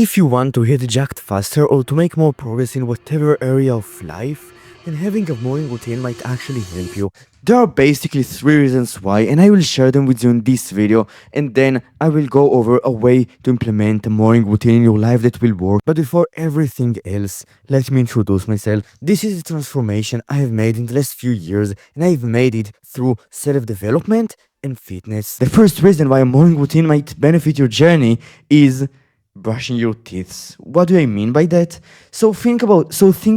If you want to hit jacked faster or to make more progress in whatever area of life, then having a morning routine might actually help you. There are basically 3 reasons why, and I will share them with you in this video, and then I will go over a way to implement a morning routine in your life that will work. But before everything else, let me introduce myself. This is a transformation I have made in the last few years, and I've made it through self-development and fitness. The first reason why a morning routine might benefit your journey is brushing your teeth. What do I mean by that? Think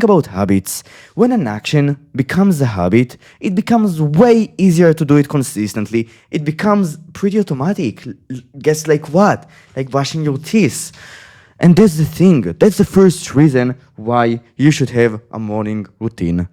about habits. When an action becomes a habit, it becomes way easier to do it consistently. It becomes pretty automatic. Guess like what? Like brushing your teeth. And that's the thing. That's the first reason why you should have a morning routine.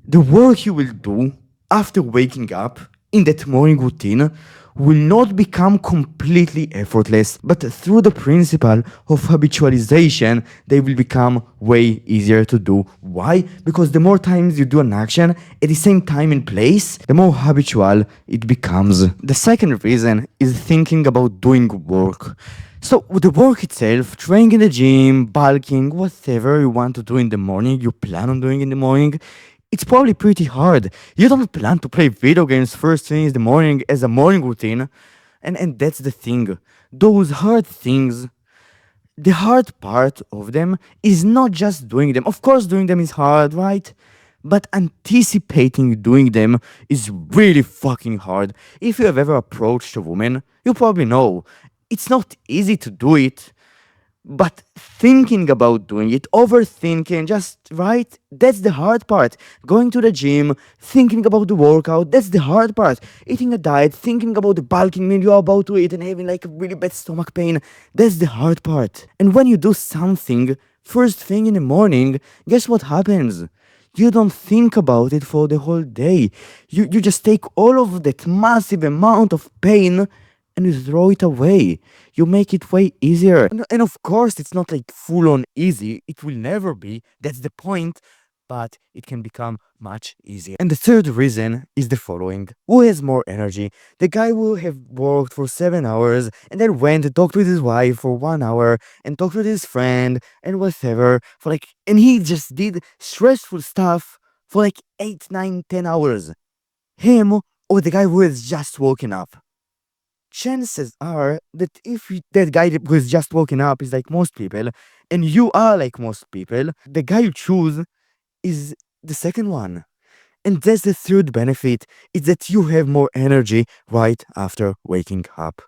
The work you will do after waking up in that morning routine will not become completely effortless, but through the principle of habitualization, they will become way easier to do. Why? Because the more times you do an action at the same time and place, the more habitual it becomes. The second reason is thinking about doing work. So with the work itself, training in the gym, bulking, whatever you want to do in the morning, you plan on doing in the morning, it's probably pretty hard. You don't plan to play video games first thing in the morning as a morning routine. And that's the thing. Those hard things, the hard part of them is not just doing them. Of course, doing them is hard, right? But anticipating doing them is really fucking hard. If you have ever approached a woman, you probably know it's not easy to do it. But thinking about doing it, overthinking, just right, that's the hard part. Going to the gym, thinking about the workout, that's the hard part. Eating a diet, thinking about the bulking meal you're about to eat and having like a really bad stomach pain, that's the hard part. And when you do something first thing in the morning, guess what happens? You don't think about it for the whole day. You just take all of that massive amount of pain and you throw it away. You make it way easier. And of course, it's not like full on easy. It will never be. That's the point. But it can become much easier. And the third reason is the following. Who has more energy? The guy who have worked for 7 hours and then went and talked with his wife for 1 hour and talked with his friend and whatever for like, and he just did stressful stuff for like 8, 9, 10 hours. Him or the guy who has just woken up? Chances are that if that guy who is just woken up is like most people, and you are like most people, the guy you choose is the second one. And that's the third benefit, is that you have more energy right after waking up.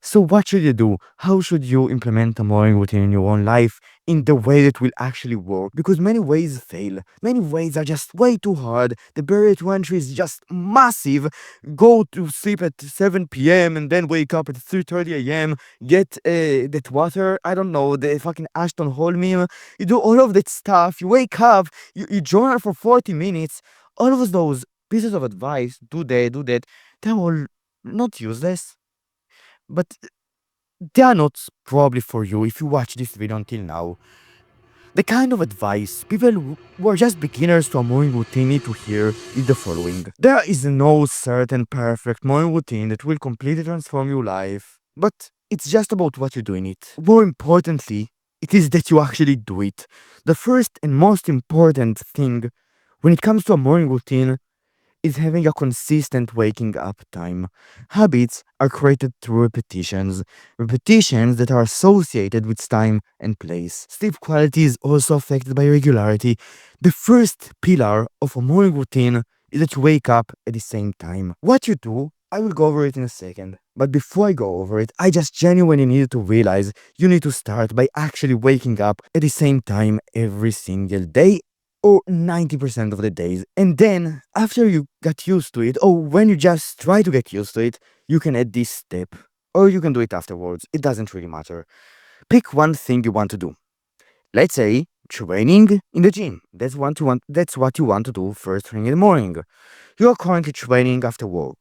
So what should you do? How should you implement a morning routine in your own life in the way that will actually work? Because many ways fail. Many ways are just way too hard. The barrier to entry is just massive. Go to sleep at 7 p.m. and then wake up at 3:30 a.m. Get that water, I don't know, the fucking Ashton Hall meme. You do all of that stuff. You wake up, you journal for 40 minutes. All of those pieces of advice, do that, they're all not useless. But they are not probably for you if you watch this video until now. The kind of advice people who are just beginners to a morning routine need to hear is the following. There is no certain perfect morning routine that will completely transform your life, but it's just about what you do in it. More importantly, it is that you actually do it. The first and most important thing when it comes to a morning routine is having a consistent waking up time. Habits are created through repetitions that are associated with time and place. Sleep quality is also affected by regularity. The first pillar of a morning routine is that you wake up at the same time. What you do, I will go over it in a second. But before I go over it, I just genuinely needed to realize you need to start by actually waking up at the same time every single day, or 90% of the days. And then, after you got used to it, or when you just try to get used to it, you can add this step. Or you can do it afterwards. It doesn't really matter. Pick one thing you want to do. Let's say training in the gym. That's what you want to do first thing in the morning. You are currently training after work.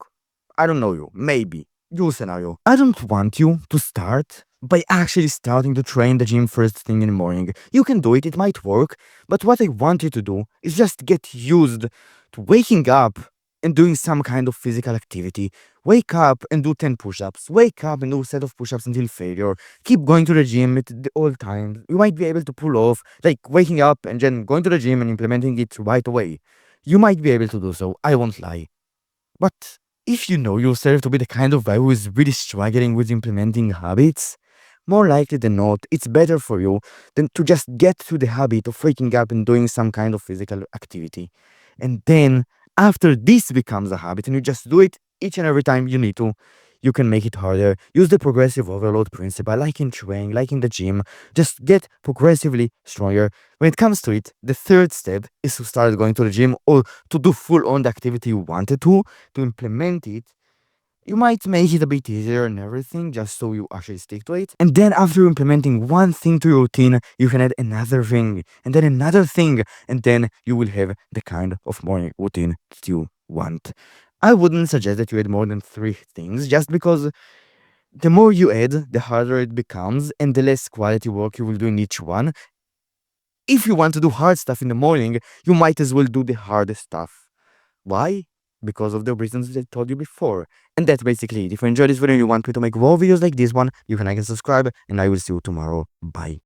I don't know you. Maybe. Your scenario. I don't want you to start by actually starting to train the gym first thing in the morning. You can do it, it might work, but what I want you to do is just get used to waking up and doing some kind of physical activity, Wake up and do 10 push-ups. Wake up and do a set of push-ups until failure. Keep going to the gym at all times. You might be able to pull off, like waking up and then going to the gym and implementing it right away. You might be able to do so, I won't lie. But if you know yourself to be the kind of guy who is really struggling with implementing habits, more likely than not, it's better for you than to just get to the habit of waking up and doing some kind of physical activity. And then, after this becomes a habit and you just do it each and every time you need to, you can make it harder. Use the progressive overload principle, like in training, like in the gym. Just get progressively stronger. When it comes to it, the third step is to start going to the gym or to do full on the activity you wanted to implement it. You might make it a bit easier and everything just so you actually stick to it. And then after implementing one thing to your routine, you can add another thing and then another thing. And then you will have the kind of morning routine that you want. I wouldn't suggest that you add more than 3 things just because the more you add, the harder it becomes and the less quality work you will do in each one. If you want to do hard stuff in the morning, you might as well do the hardest stuff. Why? Because of the reasons that I told you before. And that's basically it. If you enjoyed this video and you want me to make more videos like this one, you can like and subscribe, and I will see you tomorrow. Bye.